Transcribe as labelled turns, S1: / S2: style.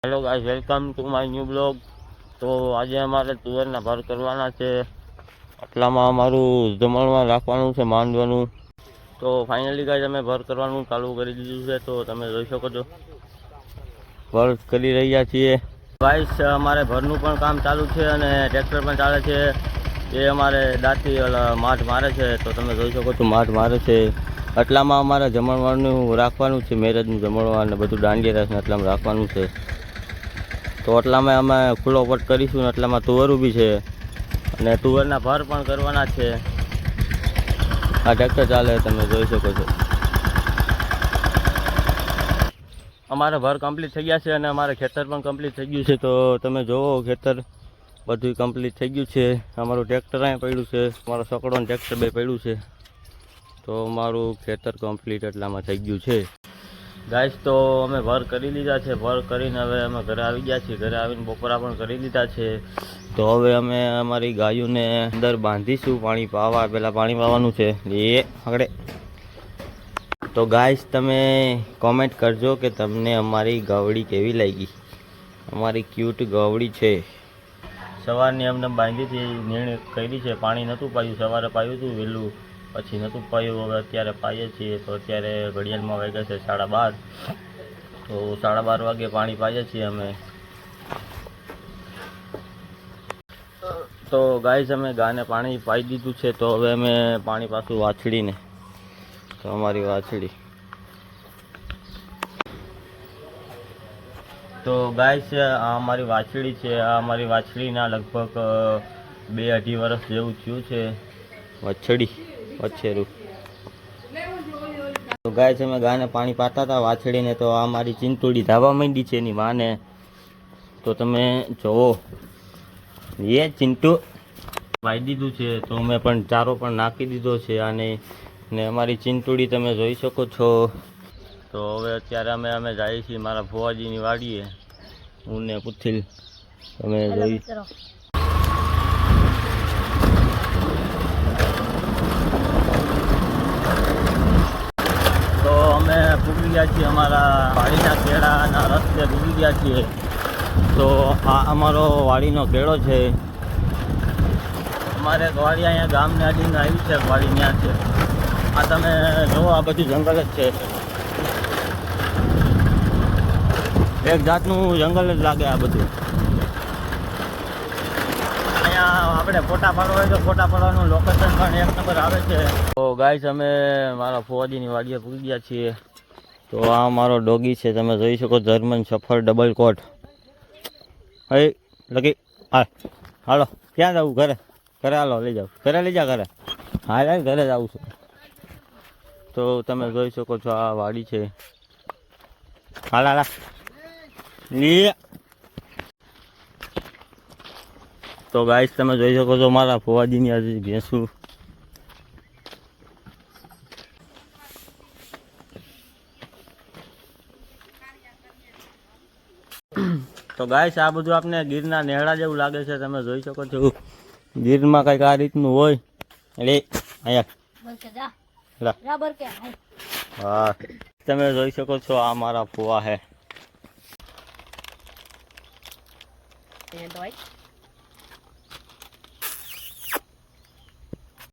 S1: Hello guys, welcome to my new blog. તો આજે અમારે તુવેરના ભર કરવાના છે, આટલામાં અમારું જમણમાં રાખવાનું છે માંડવાનું। તો ફાઇનલી ગાઈસ અમે ભર કરવાનું ચાલુ કરી દીધું છે, તો તમે જોઈ શકો છો ભર કરી રહ્યા છીએ ગાઈસ। અમારે ભરનું પણ કામ ચાલુ છે અને ટ્રેક્ટર પણ ચાલે છે। એ અમારે દાંતી માઠ મારે છે, તો તમે જોઈ શકો છો માઠ મારે છે। આટલામાં અમારે જમણવારનું રાખવાનું છે, મેરેજનું જમણવાર ને બધું દાંડિયા રાસ ને આટલામાં રાખવાનું છે। તો એટલામાં અમે ખુલ્લો પટ કરીશું ને એટલામાં તુવર ઊભી છે અને તુવરના ભર પણ કરવાના છે। આ ટ્રેક્ટર ચાલે તમે જોઈ શકો છો। અમારે ભર કમ્પ્લીટ થઈ ગયા છે અને અમારે ખેતર પણ કમ્પ્લીટ થઈ ગયું છે। તો તમે જોવો ખેતર બધું કમ્પ્લીટ થઈ ગયું છે। અમારું ટ્રેક્ટર અહીં પડ્યું છે, અમારો સકડો અને ટ્રેક્ટર બે પડ્યું છે। તો અમારું ખેતર કમ્પ્લીટ એટલામાં થઈ ગયું છે ગાઈસ। તો અમે ભર કરી લીધા છે, ભર કરીને હવે અમે ઘરે આવી ગયા છીએ। ઘરે આવીને બપોરા પણ કરી લીધા છે। તો હવે અમે અમારી ગાયોને અંદર બાંધીશું પાણી પાવા। પહેલાં પાણી પાવાનું છે એ આગળ। તો ગાઈસ તમે કોમેન્ટ કરજો કે તમને અમારી ગવડી કેવી લાગી। અમારી ક્યુટ ગવડી છે। સવારની અમને બાંધી હતી, નિર્ણય કરી છે, પાણી નહોતું પાયું, સવારે પાયું હતું વહેલું, પછી નહોતું પાયું, હવે અત્યારે પાઈએ છીએ। તો અત્યારે ઘડિયાળમાં વાગ્યા છે 12:30। તો 12:30 વાગે પાણી પાઈએ છીએ અમે। તો ગાઈસ અમે ગાને પાણી પાઈ દીધું છે। તો હવે અમે પાણી પાછું વાછડીને, તો અમારી વાછડી, તો ગાઈસ આ અમારી વાછડી છે। આ અમારી વાછડીના લગભગ 2-2.5 વર્ષ જેવું થયું છે વાછડી વછેરું। તો ગાઈસ અમે ગાને પાણી પાતા હતા વાછડીને, તો આ મારી ચિંતુડી ધાવા માંડી છે એની માને। તો તમે જોવો એ ચિંટુ વાઈ દીધું છે। તો અમે પણ ચારો પણ નાખી દીધો છે આને, ને અમારી ચિંતુડી તમે જોઈ શકો છો। તો હવે અત્યારે અમે જઈએ છીએ મારા ભુવાજીની વાડીએ, હું ને પુથિલ, તમે જોઈ। તો અમે પૂગી ગયા છીએ અમારા વાડીના કેળાના રસ્તે પૂગી ગયા છીએ। તો આ અમારો વાડીનો કેળો છે। અમારે વાડી અહીંયા ગામને અડીને આવી છે, વાડી ત્યાં છે। આ તમે જુઓ આ બધું જંગલ જ છે, એક જાતનું જંગલ જ લાગે આ બધું। અહીંયા આપણે ફોટા પાડવા હોય તો ફોટા પાડવાનું લોકેશન પણ એક નંબર આવે છે। તો ગાઈસ અમે મારા ફુવાજીની વાડીએ પૂગી ગયા છીએ। તો આ મારો ડોગી છે, તમે જોઈ શકો, જર્મન સફર ડબલ કોટ। હે લકી હાલો, ક્યાં જવું? ઘરે ઘરે હાલો, લઈ જાઓ, ઘરે લઈ જા, ઘરે હાલ ઘરે જ આવું છું। તો તમે જોઈ શકો છો આ વાડી છે। હાલ હાલ લે। તો ગાઈસ તમે જોઈ શકો છો મારા ફુવાજીની આજે ભેંસું। તો ગાઈસ આ બધું આપણે ગીરના નેહડા જેવું લાગે છે, તમે જોઈ શકો છો। ગીરમાં કંઈક આ રીતનું હોય। એટલે હા તમે જોઈ શકો છો આ મારા ફુવા હે।